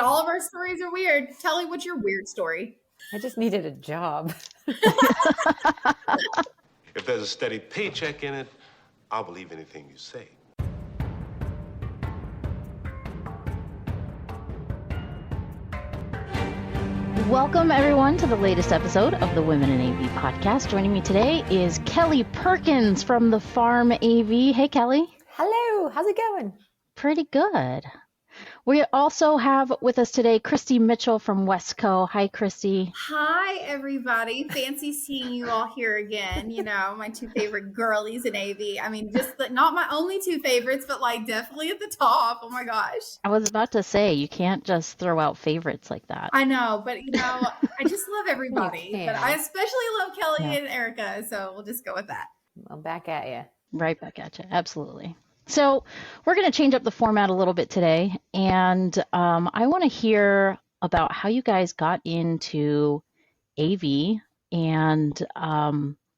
all of our stories are weird. Kelly, what's your weird story? I just needed a job. If there's a steady paycheck in it, I'll believe anything you say. Welcome, everyone, to the latest episode of the Women in AV podcast. Joining me today is Kelly Perkins from the Farm AV. Hey, Kelly. Hello, how's it going? Pretty good. We also have with us today Christie Mitchell from Westco. Hi, Christie. Hi, everybody. Fancy seeing you all here again. You know, my two favorite girlies in AV. I mean, just not my only two favorites, but like definitely at the top. Oh my gosh. I was about to say, you can't just throw out favorites like that. I know, but you know, I just love everybody. You But can. I especially love Kelly and Erica. So we'll just go with that. I'm back at you. Right back at you. Absolutely. So we're going to change up the format a little bit today. And I want to hear about how you guys got into AV and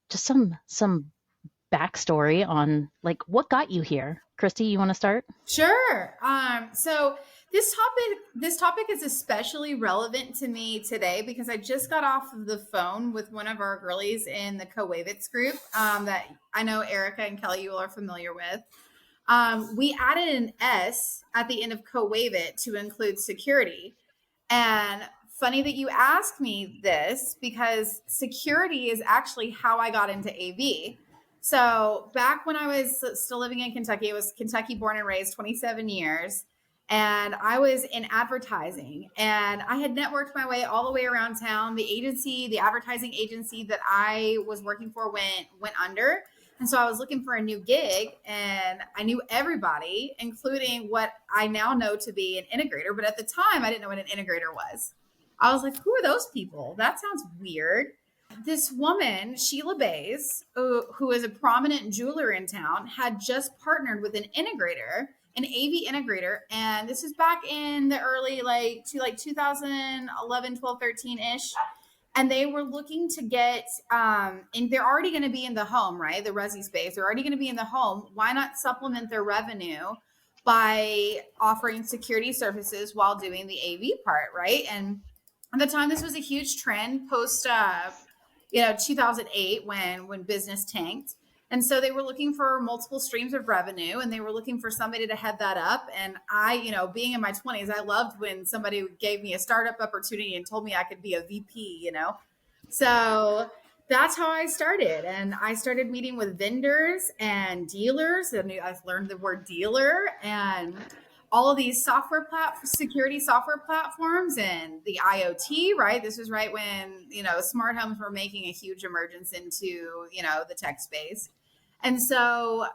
just some backstory on like what got you here. Christie, you want to start? Sure. So this topic is especially relevant to me today because I just got off of the phone with one of our girlies in the Co-Wavits group that I know Erica and Kelly you all are familiar with. We added an S at the end of Co-Wavit to include security. And funny that you asked me this because security is actually how I got into AV. So back when I was still living in Kentucky, I was Kentucky born and raised 27 years. And I was in advertising and I had networked my way all the way around town. The advertising agency that I was working for went under. And so I was looking for a new gig and I knew everybody, including what I now know to be an integrator. But at the time, I didn't know what an integrator was. I was like, who are those people? That sounds weird. This woman, Sheila Bays, who is a prominent jeweler in town, had just partnered with an integrator, an AV integrator. And this is back in the early, 2011, 12, 13-ish. And they were looking to get, and they're already going to be in the home, right? The resi space. They're already going to be in the home. Why not supplement their revenue by offering security services while doing the AV part, right? And at the time, this was a huge trend post, 2008 when business tanked. And so they were looking for multiple streams of revenue and they were looking for somebody to head that up. And I, being in my 20s, I loved when somebody gave me a startup opportunity and told me I could be a VP, So that's how I started. And I started meeting with vendors and dealers. And I learned the word dealer and all of these security software platforms and the IoT, right? This was right when, smart homes were making a huge emergence into, the tech space. And so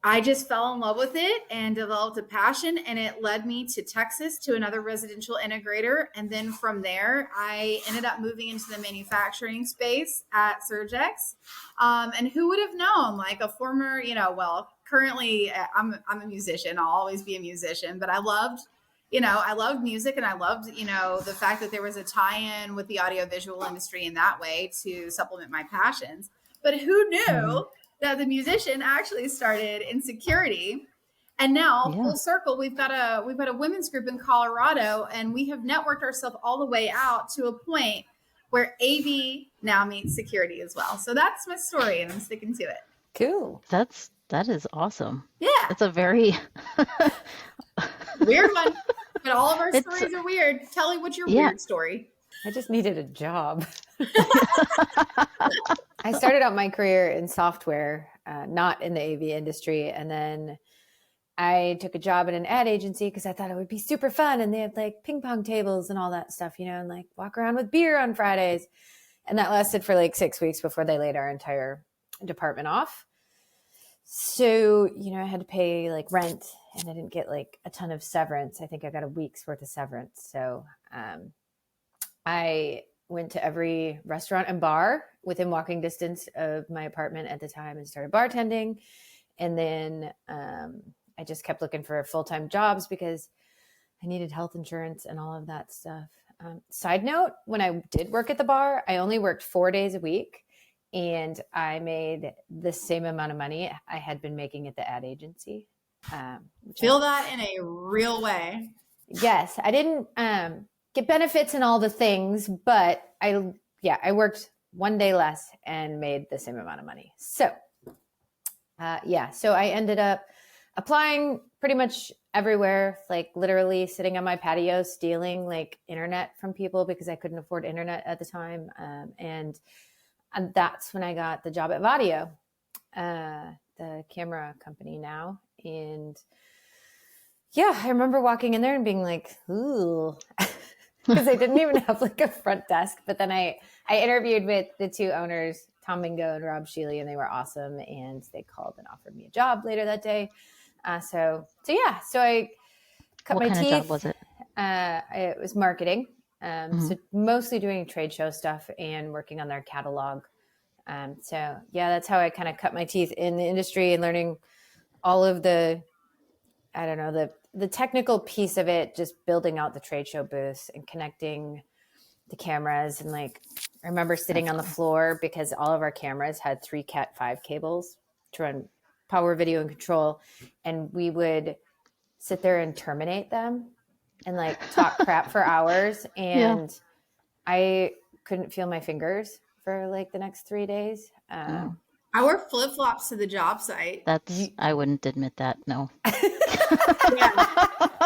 I just fell in love with it and developed a passion, and it led me to Texas to another residential integrator. And then from there, I ended up moving into the manufacturing space at Surgex. And who would have known, like a former, currently I'm a musician. I'll always be a musician, but I loved music and I loved, the fact that there was a tie-in with the audiovisual industry in that way to supplement my passions. But who knew that the musician actually started in security? And now full circle, we've got a women's group in Colorado, and we have networked ourselves all the way out to a point where AV now meets security as well. So that's my story, and I'm sticking to it. Cool. That is awesome. Yeah. It's a very weird one, but all of our stories are weird. Kelly, what's your weird story? I just needed a job. I started out my career in software, not in the AV industry. And then I took a job at an ad agency because I thought it would be super fun. And they had like ping pong tables and all that stuff, and like walk around with beer on Fridays. And that lasted for like 6 weeks before they laid our entire department off. So, I had to pay like rent and I didn't get like a ton of severance. I think I got a week's worth of severance. So I went to every restaurant and bar within walking distance of my apartment at the time and started bartending. And then I just kept looking for full-time jobs because I needed health insurance and all of that stuff. Side note, when I did work at the bar, I only worked 4 days a week and I made the same amount of money I had been making at the ad agency. Feel that in a real way. Yes, I didn't get benefits and all the things, but I worked one day less and made the same amount of money. So so I ended up applying pretty much everywhere, like literally sitting on my patio stealing like internet from people because I couldn't afford internet at the time. And that's when I got the job at Vadio, the camera company now. And yeah, I remember walking in there and being like, ooh, because I didn't even have like a front desk. But then I interviewed with the two owners, Tom Mingo and Rob Sheely, and they were awesome. And they called and offered me a job later that day. So I cut my teeth. What kind of job was it? It was marketing. So mostly doing trade show stuff and working on their catalog. That's how I kind of cut my teeth in the industry and learning all of the technical piece of it, just building out the trade show booths and connecting the cameras. And like, I remember sitting on the floor because all of our cameras had 3 Cat 5 cables to run power, video, and control. And we would sit there and terminate them and like talk crap for hours. And I couldn't feel my fingers for like the next 3 days. I wore flip-flops to the job site. I wouldn't admit that. No. Yeah.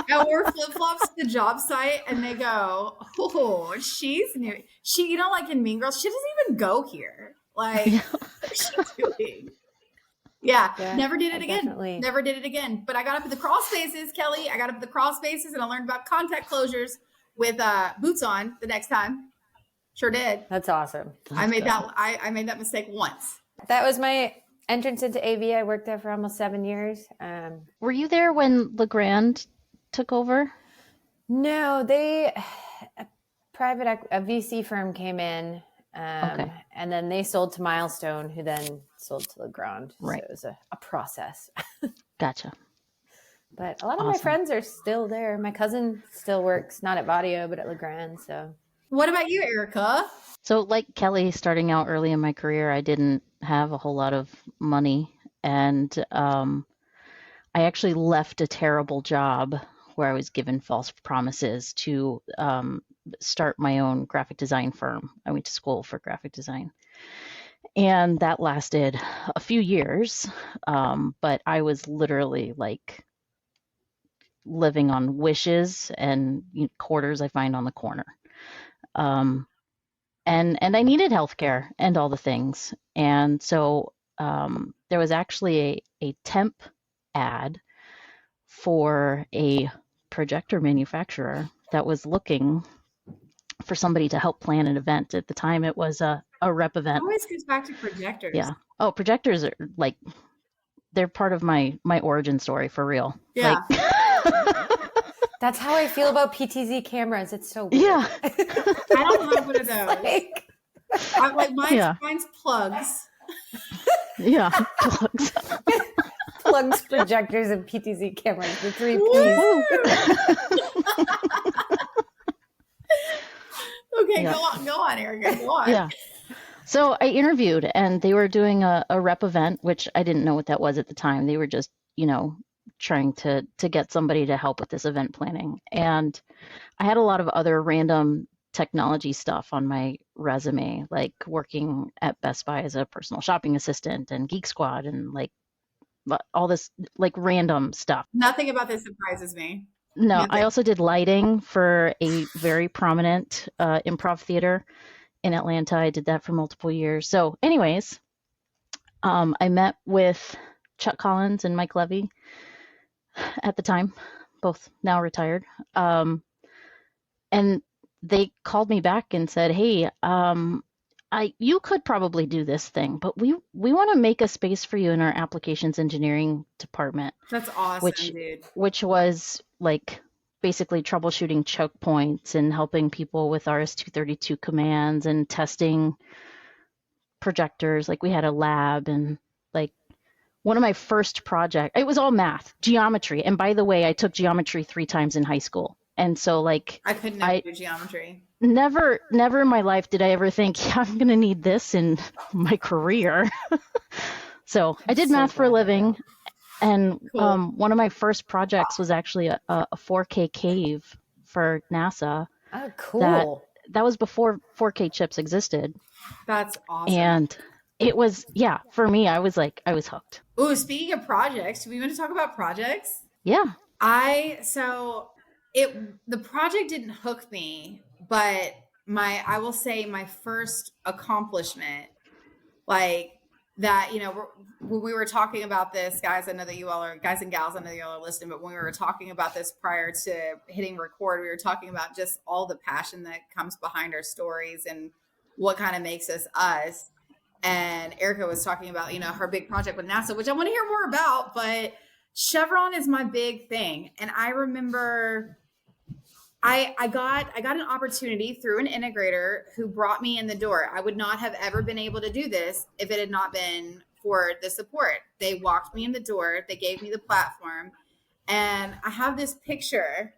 I wore flip-flops to the job site and they go, oh, she's new. She, like in Mean Girls, she doesn't even go here. Like, what's she doing? Yeah, never did it again. Definitely. Never did it again. But I got up at the crawl spaces, Kelly. I got up at the crawl spaces and I learned about contact closures with boots on the next time. Sure did. That's awesome. I made that mistake once. That was my entrance into AV. I worked there for almost 7 years. Were you there when LeGrand took over? No, a VC firm came in. And then they sold to Milestone, who then sold to Legrand. Right. So it was a process. Gotcha. But a lot of my friends are still there. My cousin still works, not at Vadio, but at Legrand. So, what about you, Erica? So like Kelly, starting out early in my career, I didn't have a whole lot of money. And I actually left a terrible job where I was given false promises to start my own graphic design firm. I went to school for graphic design. And that lasted a few years. But I was literally like living on wishes and quarters I find on the corner. And I needed healthcare and all the things. And so there was actually a temp ad for a projector manufacturer that was looking for somebody to help plan an event. At the time, it was a rep event. It always goes back to projectors. Yeah. Oh, projectors are like, they're part of my origin story for real. Yeah. That's how I feel about PTZ cameras. It's so weird. Yeah. I don't have one of those. Mine's plugs. Yeah, plugs. Plugs, projectors, and PTZ cameras. The 3 Ps. Okay, go on, Erica. Go on. Yeah. So I interviewed, and they were doing a rep event, which I didn't know what that was at the time. They were just, trying to get somebody to help with this event planning. And I had a lot of other random technology stuff on my resume, like working at Best Buy as a personal shopping assistant and Geek Squad and like all this like random stuff. Nothing about this surprises me. No, Nothing. I also did lighting for a very prominent improv theater in Atlanta. I did that for multiple years. So anyways, I met with Chuck Collins and Mike Levy at the time, both now retired. And they called me back and said, hey, you could probably do this thing, but we want to make a space for you in our applications engineering department. That's awesome, dude. Which was like basically troubleshooting choke points and helping people with RS-232 commands and testing projectors. Like we had a lab and like one of my first projects, it was all math, geometry. And by the way, I took geometry 3 times in high school. And so like I could never do geometry. Never in my life did I ever think, I'm going to need this in my career. So I did math for a living. And Cool. one of my first projects was actually a 4K cave for NASA. Oh, cool. That was before 4K chips existed. That's awesome. And it was, yeah, for me, I was hooked. Ooh, speaking of projects, do we want to talk about projects? Yeah. The project didn't hook me, but I will say my first accomplishment, like that, when we were talking about this, guys, I know that you all are, guys and gals, I know you all are listening, but when we were talking about this prior to hitting record, we were talking about just all the passion that comes behind our stories and what kind of makes us us. And Erica was talking about, her big project with NASA, which I want to hear more about, but Chevron is my big thing. And I remember I got an opportunity through an integrator who brought me in the door. I would not have ever been able to do this if it had not been for the support. They walked me in the door. They gave me the platform. And I have this picture.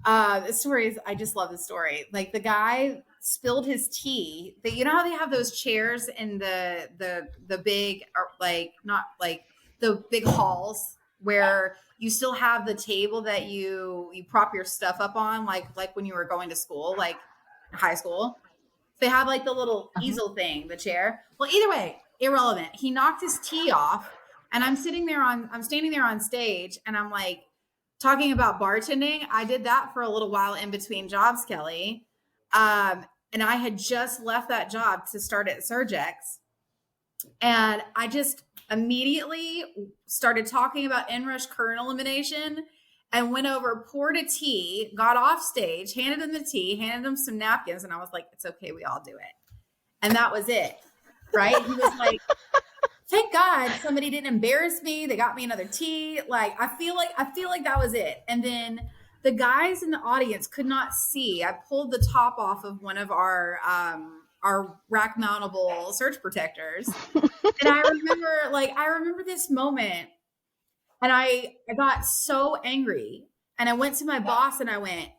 The story is, I just love the story. Like the guy spilled his tea. You know how they have those chairs in the big, or like not like the big halls where you still have the table that you prop your stuff up on, like when you were going to school, like high school. They have like the little easel thing, the chair. Well, either way, irrelevant. He knocked his tea off, and I'm standing there on stage, and I'm like talking about bartending. I did that for a little while in between jobs, Kelly. And I had just left that job to start at Surgex. And I just immediately started talking about inrush current elimination and went over, poured a tea, got off stage, handed him the tea, handed him some napkins. And I was like, it's okay. We all do it. And that was it. Right. He was like, thank God somebody didn't embarrass me. They got me another tea. Like, I feel like that was it. And then the guys in the audience could not see. I pulled the top off of one of our rack mountable surge protectors. And I remember this moment, and I got so angry, and I went to my boss and I went,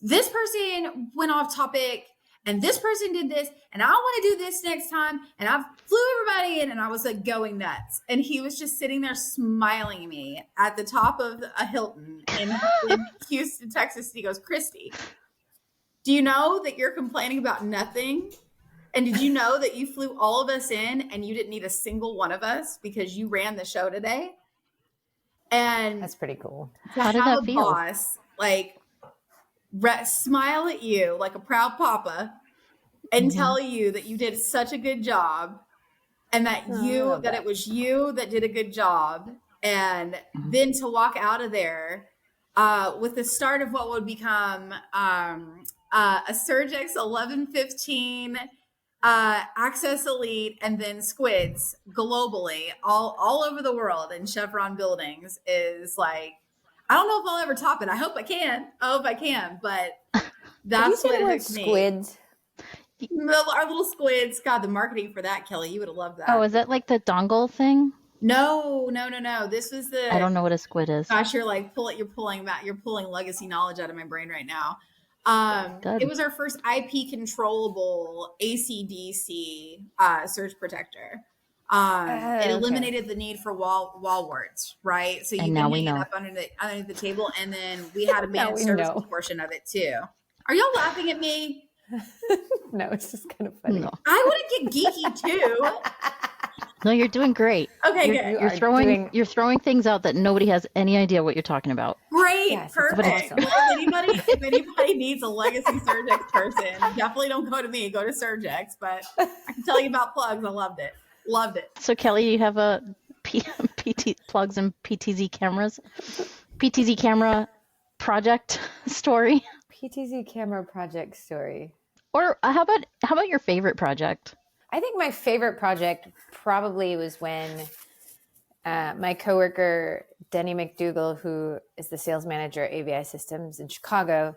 this person went off topic and this person did this, and I want to do this next time, and I flew everybody in, and I was like going nuts. And he was just sitting there smiling at me at the top of a Hilton in Houston, Texas. He goes, Christie, do you know that you're complaining about nothing? And did you know that you flew all of us in and you didn't need a single one of us because you ran the show today? And that's pretty cool. How did that feel? Boss, like, smile at you like a proud papa and tell you that you did such a good job, and that it was you that did a good job. And then to walk out of there with the start of what would become a Surgex 1115 Access Elite, and then Squids globally, all over the world in Chevron buildings, is like, I don't know if I'll ever top it. I hope I can. But that's what it hooked me. Squids. Our little squids. God, the marketing for that, Kelly, you would have loved that. Oh, is that like the dongle thing? No. This was I don't know what a squid is. Gosh, you're pulling legacy knowledge out of my brain right now. It was our first IP controllable AC/DC surge protector. It eliminated the need for wall warts, right? So you can hang it up underneath the table, and then we had a managed services portion of it too. Are y'all laughing at me? No, it's just kind of funny. No. I want to get geeky too. No, you're doing great. Okay, good. You're throwing things out that nobody has any idea what you're talking about. Great, yes, perfect. Well, if anybody needs a legacy Surgex person, definitely don't go to me. Go to Surgex. But I can tell you about plugs. I loved it. So Kelly, you have a PT plugs and PTZ cameras, PTZ camera project story. PTZ camera project story. Or how about your favorite project? I think my favorite project probably was when my coworker, Denny McDougall, who is the sales manager at AVI Systems in Chicago,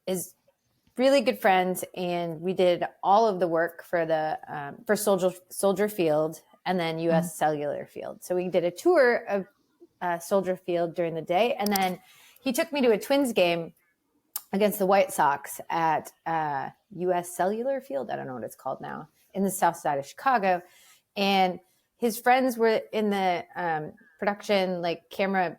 is really good friends. And we did all of the work for the for Soldier Field and then US Cellular Field. So we did a tour of Soldier Field during the day. And then he took me to a Twins game against the White Sox at US Cellular Field. I don't know what it's called now, in the south side of Chicago. And his friends were in the production, like camera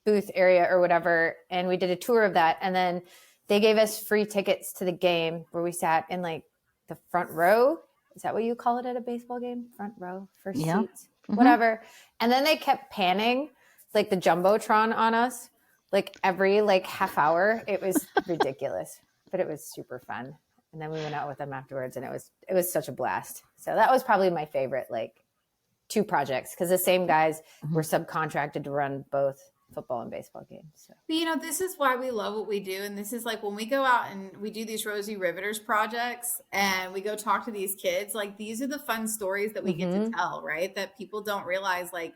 booth area or whatever. And we did a tour of that. And then they gave us free tickets to the game where we sat in like the front row. Is that what you call it at a baseball game? Front row, first seats, whatever. And then they kept panning like the Jumbotron on us, like every like half hour. It was ridiculous, but it was super fun. And then we went out with them afterwards, and it was such a blast. So that was probably my favorite, like 2 projects, because the same guys were subcontracted to run both football and baseball games. So. But, you know, this is why we love what we do. And this is like when we go out and we do these Rosie Riveters projects and we go talk to these kids, like these are the fun stories that we get to tell, right? That people don't realize, like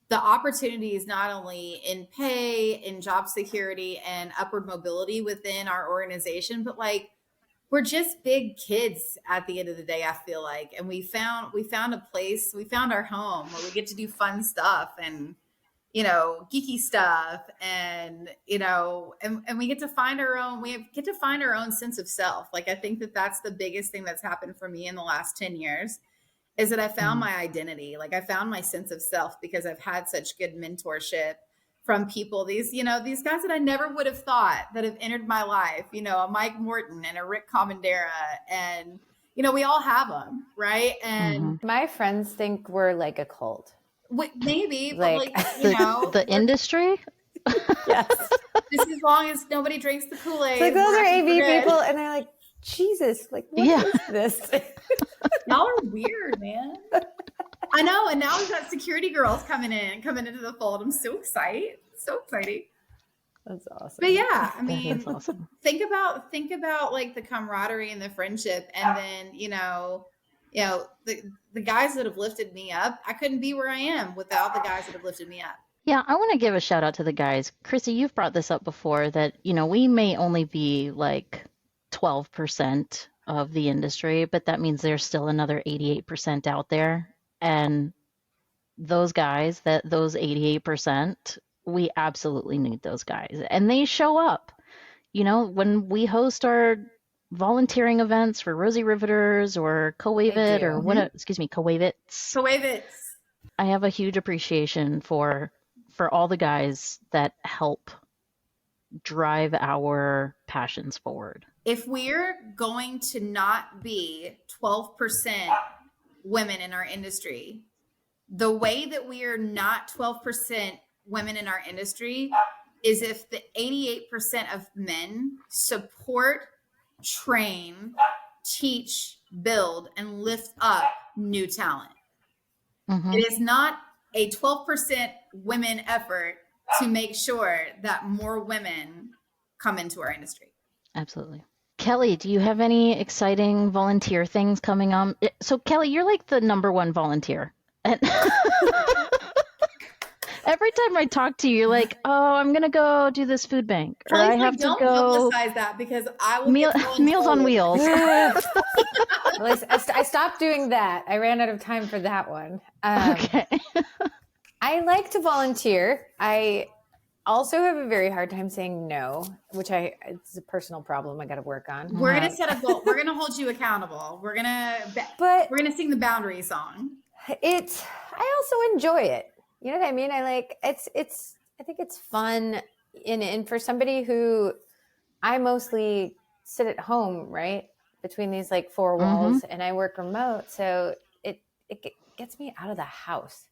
the opportunities not only in pay, in job security and upward mobility within our organization, but like we're just big kids at the end of the day, I feel like. And we found a place, we found our home where we get to do fun stuff and, you know, geeky stuff and, you know, and we get to find our own sense of self. Like, I think that that's the biggest thing that's happened for me in the last 10 years is that I found my identity. Like I found my sense of self because I've had such good mentorship from people, these guys that I never would have thought that have entered my life, you know, a Mike Morton and a Rick Comandera. And, you know, we all have them. Right. And my friends think we're like a cult. Maybe, like, but like, you know, the industry. Yes. Just as long as nobody drinks the Kool-Aid. Like those are AV people. And they're like, Jesus, like, what is this? Y'all are weird, man. I know. And now we've got security girls coming into the fold. I'm so excited. So exciting. That's awesome. But yeah, I mean, awesome. think about like the camaraderie and the friendship. And then, you know, the guys that have lifted me up, I couldn't be where I am without the guys that have lifted me up. Yeah, I want to give a shout out to the guys. Chrissy, you've brought this up before that, you know, we may only be like 12% of the industry, but that means there's still another 88% out there. And those guys, those 88%, we absolutely need those guys. And they show up. You know, when we host our volunteering events for Rosie Riveters or Co-Wave-It or Co-Wave-Its. Co-Wave-Its. I have a huge appreciation for all the guys that help drive our passions forward. If we're going to not be 12% women in our industry, the way that we are not 12% women in our industry is if the 88% of men support, train, teach, build, and lift up new talent. It is not a 12% women effort to make sure that more women come into our industry. Absolutely. Kelly, do you have any exciting volunteer things coming on? So Kelly, you're like the number one volunteer. And every time I talk to you, you're like, "Oh, I'm gonna go do this food bank, or I have to go." Don't publicize that because I will Meals on Wheels. Well, I stopped doing that. I ran out of time for that one. Okay. I like to volunteer. I also have a very hard time saying no, which it's a personal problem I got to work on. We're gonna set a goal. We're gonna hold you accountable. We're gonna sing the boundary song. I also enjoy it. You know what I mean? I think it's fun and for somebody who I mostly sit at home, right? Between these like 4 walls and I work remote. So it gets me out of the house.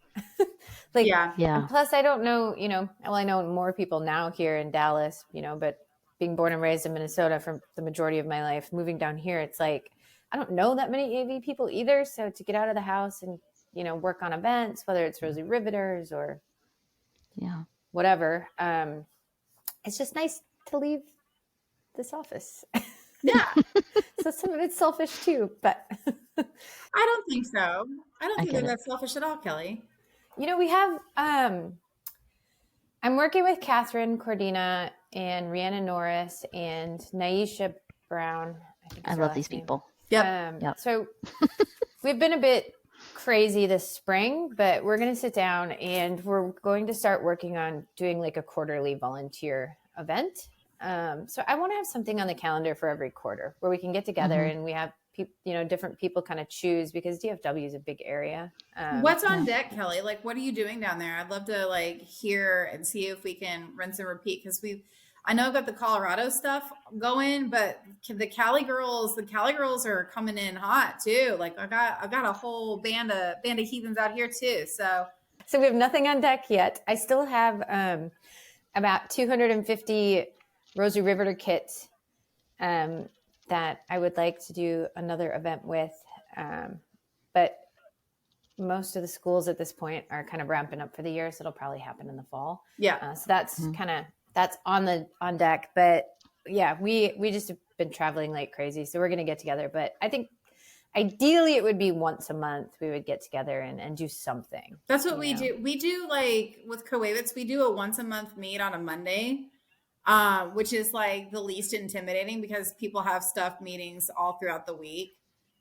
Like, yeah. Plus I don't know, you know, well, I know more people now here in Dallas, you know, but being born and raised in Minnesota for the majority of my life, moving down here, it's like, I don't know that many AV people either. So to get out of the house and, you know, work on events, whether it's Rosie Riveters or whatever. It's just nice to leave this office. Yeah. So some of it's selfish too, but I don't think so. I don't think that's selfish at all, Kelly. You know, we have, I'm working with Catherine Cordina and Rhiannon Norris and Naisha Brown. I love these people. Yep. So we've been a bit crazy this spring, but we're going to sit down and we're going to start working on doing like a quarterly volunteer event. So I want to have something on the calendar for every quarter where we can get together and we have different people kind of choose, because DFW is a big area. What's on deck, Kelly? Like, what are you doing down there? I'd love to like hear and see if we can rinse and repeat, because I know I've got the Colorado stuff going, but the Cali girls are coming in hot too. Like I've got a whole band of heathens out here too. So we have nothing on deck yet. I still have about 250 Rosary Riveter kits that I would like to do another event with. But most of the schools at this point are kind of ramping up for the year, so it'll probably happen in the fall. Yeah. So that's that's on deck. But yeah, we just have been traveling like crazy, so we're going to get together. But I think ideally it would be once a month we would get together and do something. That's what we do. We do, like with Coavits, we do a once a month meet on a Monday, which is like the least intimidating because people have stuff meetings all throughout the week.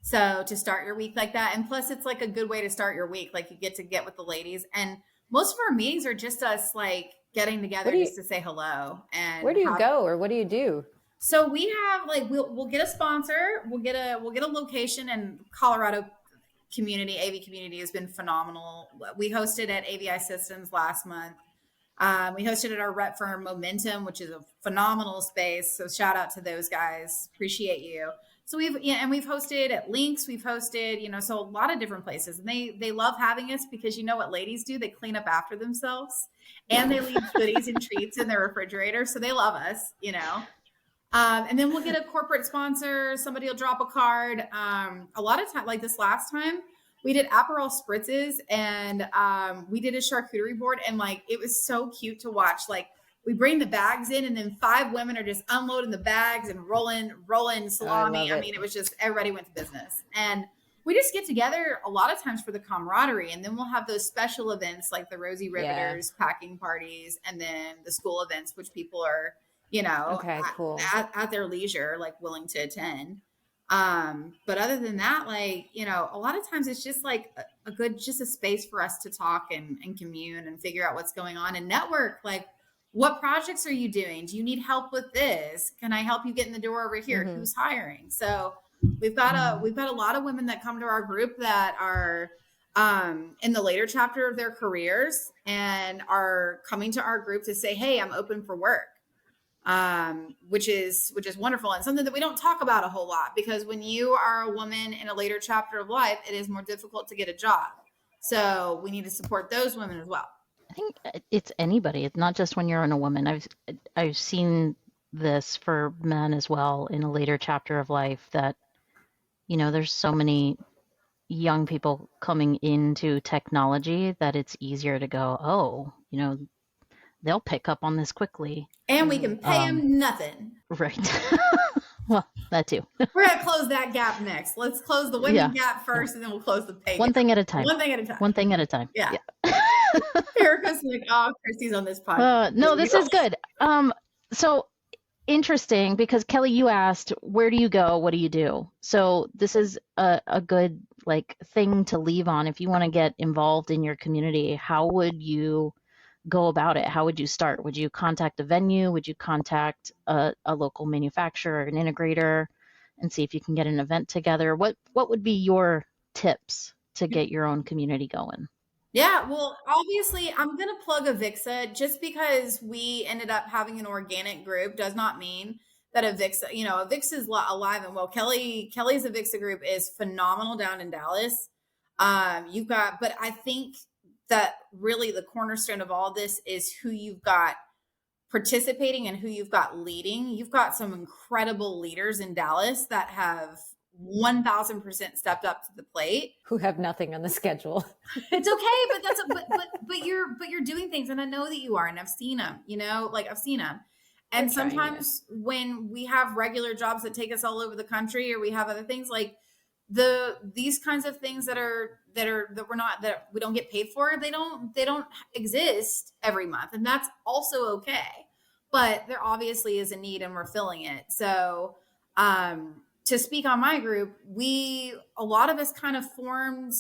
So to start your week like that, and plus it's like a good way to start your week. Like you get with the ladies, and most of our meetings are just us like getting together just to say hello. And where do you go, or what do you do? So we have like we'll get a sponsor, we'll get a location, and Colorado community, AV community has been phenomenal. We hosted at AVI Systems last month. We hosted at our rep firm Momentum, which is a phenomenal space. So shout out to those guys. Appreciate you. So we've hosted at Links. We've hosted, so a lot of different places, and they love having us because you know what ladies do? They clean up after themselves, and they leave goodies and treats in their refrigerator. So they love us, and then we'll get a corporate sponsor. Somebody will drop a card. A lot of time, like this last time, we did Aperol spritzes, and we did a charcuterie board, and like it was so cute to watch. Like we bring the bags in, and then 5 women are just unloading the bags and rolling salami. I mean, it was just everybody went to business, and we just get together a lot of times for the camaraderie, and then we'll have those special events like the Rosy Riveters packing parties, and then the school events, which people are cool. at their leisure, like willing to attend. But other than that, like, a lot of times it's just like just a space for us to talk and commune and figure out what's going on and network. Like, what projects are you doing? Do you need help with this? Can I help you get in the door over here? Mm-hmm. Who's hiring? So we've got a lot of women that come to our group that are in the later chapter of their careers and are coming to our group to say, hey, I'm open for work. Which is wonderful, and something that we don't talk about a whole lot, because when you are a woman in a later chapter of life, it is more difficult to get a job. So we need to support those women as well. I think it's anybody. It's not just when you're a woman. I've seen this for men as well in a later chapter of life, that, there's so many young people coming into technology that it's easier to go, they'll pick up on this quickly. And we can pay them nothing. Right. Well, that too. We're going to close that gap next. Let's close the women gap first, and then we'll close the pay One gap. thing at a time. One thing at a time. One thing at a time. Yeah. Erica's like, Christie's on this podcast. No, this is good. So interesting, because Kelly, you asked, where do you go? What do you do? So this is a good thing to leave on. If you want to get involved in your community, how would you go about it? How would you start? Would you contact a venue? Would you contact a local manufacturer, an integrator, and see if you can get an event together? What would be your tips to get your own community going? Yeah, well, obviously, I'm going to plug Avixa. Just because we ended up having an organic group does not mean that Avixa, Avixa is alive and well. Kelly's Avixa group is phenomenal down in Dallas. But I think that really the cornerstone of all this is who you've got participating and who you've got leading. You've got some incredible leaders in Dallas that have 1000% stepped up to the plate, who have nothing on the schedule. It's okay, but you're doing things, and I know that you are, and I've seen them, I've seen them. And sometimes when we have regular jobs that take us all over the country, or we have other things like these kinds of things that we don't get paid for, they don't exist every month, and that's also okay. But there obviously is a need, and we're filling it. So to speak on my group, a lot of us kind of formed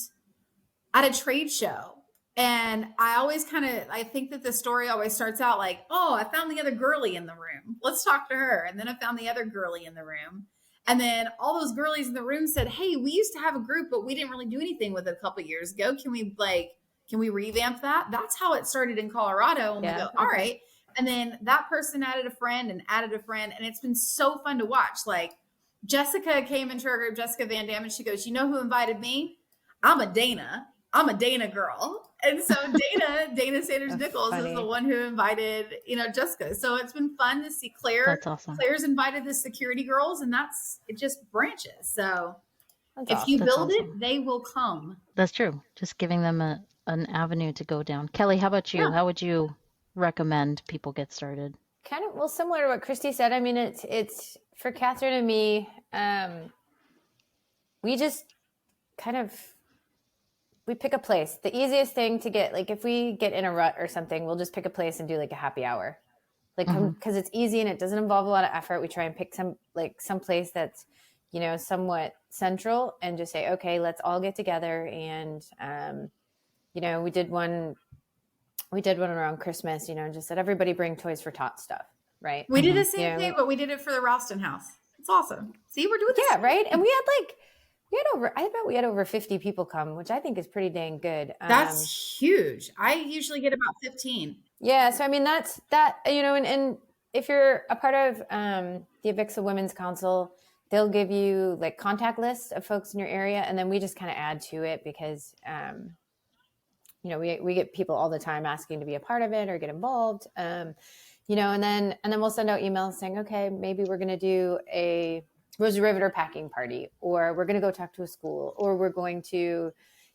at a trade show. And I think that the story always starts out like, oh, I found the other girly in the room. Let's talk to her. And then I found the other girly in the room. And then all those girlies in the room said, "Hey, we used to have a group, but we didn't really do anything with it a couple of years ago. Can we revamp that?" That's how it started in Colorado. And we go, all right. And then that person added a friend, and it's been so fun to watch. Like Jessica came into our group, Jessica Van Dam, and she goes, "You know who invited me? I'm a Dana girl." And so Dana Sanders Nichols is the one who invited, Jessica. So it's been fun to see Claire. That's awesome. Claire's invited the security girls, and it just branches. So if you That's build awesome. it, they will come. That's true. Just giving them an avenue to go down. Kelly, how about you? Yeah. How would you recommend people get started? Kind of, well, similar to what Christie said. I mean, it's for Catherine and me. We just kind of, we pick a place. The easiest thing to get, like if we get in a rut or something, we'll just pick a place and do like a happy hour. Like, because it's easy and it doesn't involve a lot of effort. We try and pick some place that's, somewhat central, and just say, okay, let's all get together. And, we did one around Christmas, just said everybody bring Toys for Tots stuff. Right. We did the same thing, but we did it for the Ralston house. It's awesome. See, we're doing this. Yeah. Right. And I bet we had over 50 people come, which I think is pretty dang good. That's huge. I usually get about 15. Yeah. So, I mean, that's that, and if you're a part of the Avixa Women's Council, they'll give you like contact lists of folks in your area. And then we just kind of add to it because, we get people all the time asking to be a part of it or get involved. And then we'll send out emails saying, okay, maybe we're going to do a Rosary Riveter packing party, or we're going to go talk to a school, or we're going to,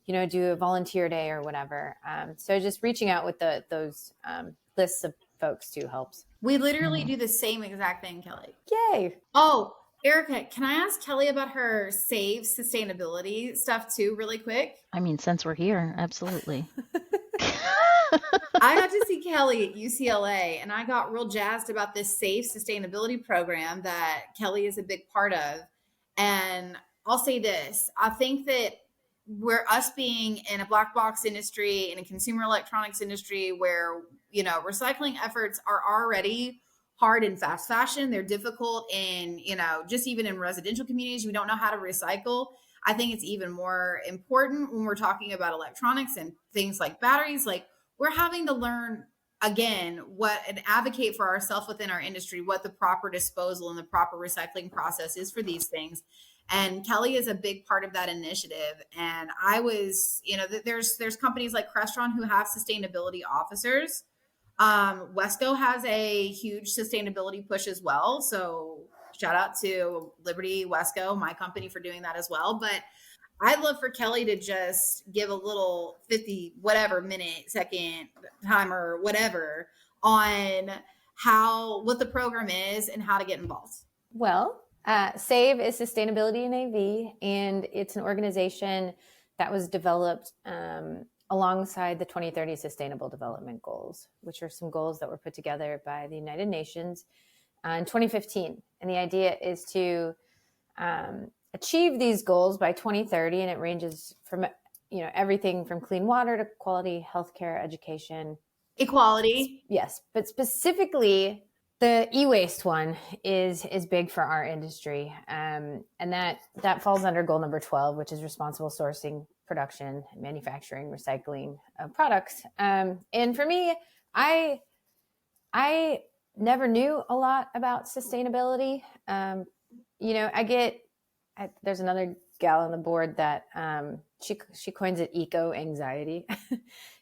do a volunteer day or whatever. So just reaching out with those lists of folks too helps. We literally do the same exact thing, Kelly. Yay. Oh, Erica, can I ask Kelly about her SAVE sustainability stuff too, really quick? I mean, since we're here, absolutely. I got to see Kelly at UCLA, and I got real jazzed about this SAFE sustainability program that Kelly is a big part of. And I'll say this, I think that us being in a black box industry, in a consumer electronics industry where, recycling efforts are already hard in fast fashion, they're difficult in, just even in residential communities, we don't know how to recycle. I think it's even more important when we're talking about electronics and things like batteries. Like, we're having to learn again and advocate for ourselves within our industry, what the proper disposal and the proper recycling process is for these things. And Kelly is a big part of that initiative. And I was, there's companies like Crestron who have sustainability officers. Wesco has a huge sustainability push as well. So shout out to Liberty Wesco, my company, for doing that as well. But I'd love for Kelly to just give a little 50, whatever minute, second timer, whatever, on what the program is and how to get involved. Well, SAVE is Sustainability in AV, and it's an organization that was developed alongside the 2030 Sustainable Development Goals, which are some goals that were put together by the United Nations in 2015. And the idea is to achieve these goals by 2030, and it ranges from everything from clean water to quality healthcare, education, equality. Yes, but specifically the e-waste one is big for our industry, and that falls under goal number 12, which is responsible sourcing, production, manufacturing, recycling of products. And for me, I never knew a lot about sustainability. There's another gal on the board that she coins it eco anxiety,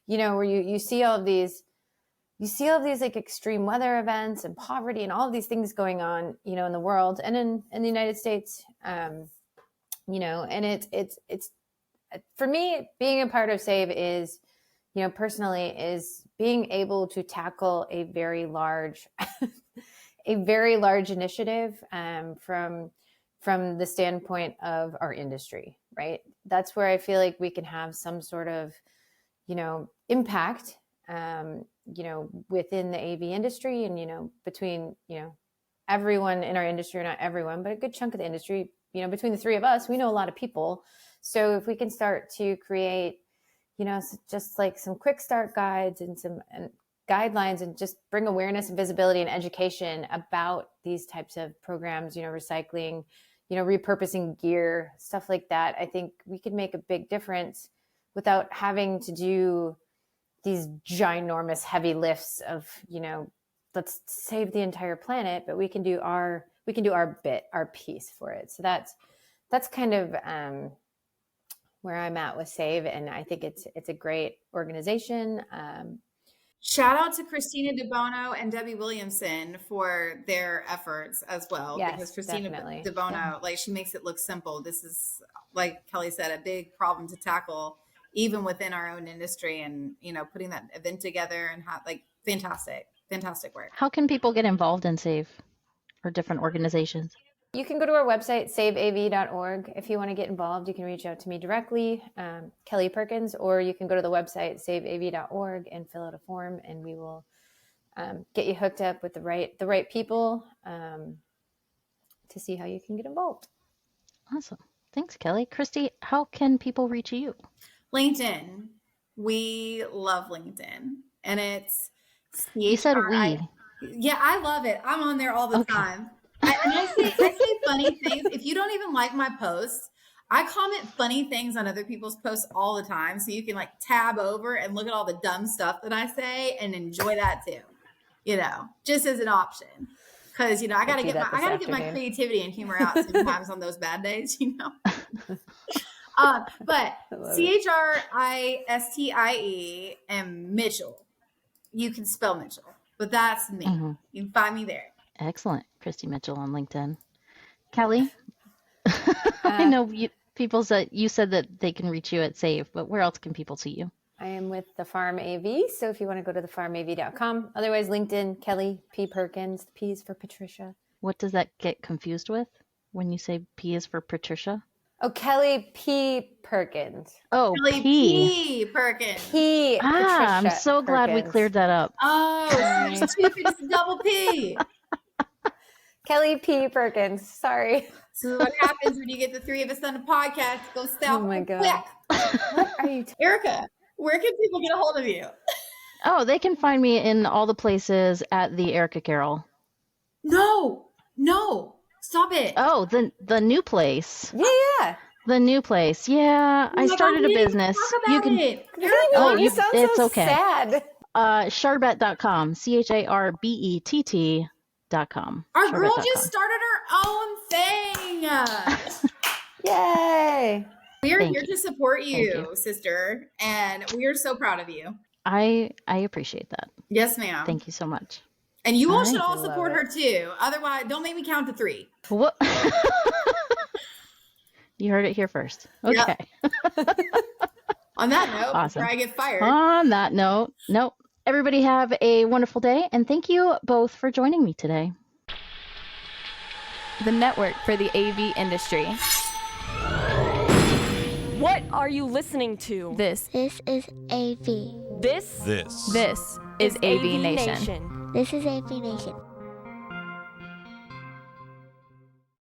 where you see all of these like extreme weather events and poverty and all of these things going on, in the world and in the United States, and it's for me, being a part of SAVE is, personally, is being able to tackle a very large initiative from the standpoint of our industry, right? That's where I feel like we can have some sort of, impact, within the AV industry and, between, everyone in our industry, or not everyone, but a good chunk of the industry, between the three of us, we know a lot of people. So if we can start to create, just like some quick start guides and some guidelines, and just bring awareness and visibility and education about these types of programs, recycling, repurposing gear, stuff like that. I think we could make a big difference without having to do these ginormous heavy lifts of, let's save the entire planet, but we can do our bit, our piece for it. So that's kind of where I'm at with Save. And I think it's a great organization. Shout out to Christina DeBono and Debbie Williamson for their efforts as well. Yes, because Christina definitely. DeBono, like, she makes it look simple. This is, like Kelly said, a big problem to tackle, even within our own industry, and, putting that event together and fantastic work. How can people get involved in Save or different organizations? You can go to our website, saveav.org. If you want to get involved, you can reach out to me directly, Kelly Perkins, or you can go to the website, saveav.org, and fill out a form, and we will get you hooked up with the right people to see how you can get involved. Awesome. Thanks, Kelly. Christie, how can people reach you? LinkedIn. We love LinkedIn. And it's You said we. Yeah, I love it. I'm on there all the time. I say funny things. If you don't even like my posts, I comment funny things on other people's posts all the time. So you can tab over and look at all the dumb stuff that I say and enjoy that too, just as an option. Cause I gotta get my creativity and humor out sometimes on those bad days, but CHRISTIE and Mitchell, you can spell Mitchell, but that's me. Mm-hmm. You can find me there. Excellent. Christie Mitchell on LinkedIn. Kelly, I know you said that they can reach you at Save, but where else can people see you? I am with the Farm AV. So if you want to go to thefarmav.com, otherwise LinkedIn, Kelly P. Perkins. The P is for Patricia. What does that get confused with when you say P is for Patricia? Oh, Kelly P. Perkins. Oh, Kelly P. Perkins. P. Patricia I'm so glad we cleared that up. Oh, it's double P. Kelly P. Perkins. Sorry. This is what happens when you get the three of us on a podcast. Go south. Oh my God. Quick. What are you Erica, where can people get a hold of you? Oh, they can find me in all the places at the Erica Carroll. No. Stop it. Oh, the new place. Yeah. The new place. Yeah, I started a business. You can. It. You sound it's so okay. sad. Charbet.com. CHARBETT.com. Our girl just started her own thing. Yay. We are here to support you, sister, and we are so proud of you. I appreciate that. Yes, ma'am. Thank you so much. And you all should all support her too. Otherwise, don't make me count to 3. What? You heard it here first. Okay. Yep. On that note, awesome. Before I get fired. On that note, nope. Everybody have a wonderful day, and thank you both for joining me today. The network for the AV industry. What are you listening to? This is AV. This is AVNation. This is AVNation.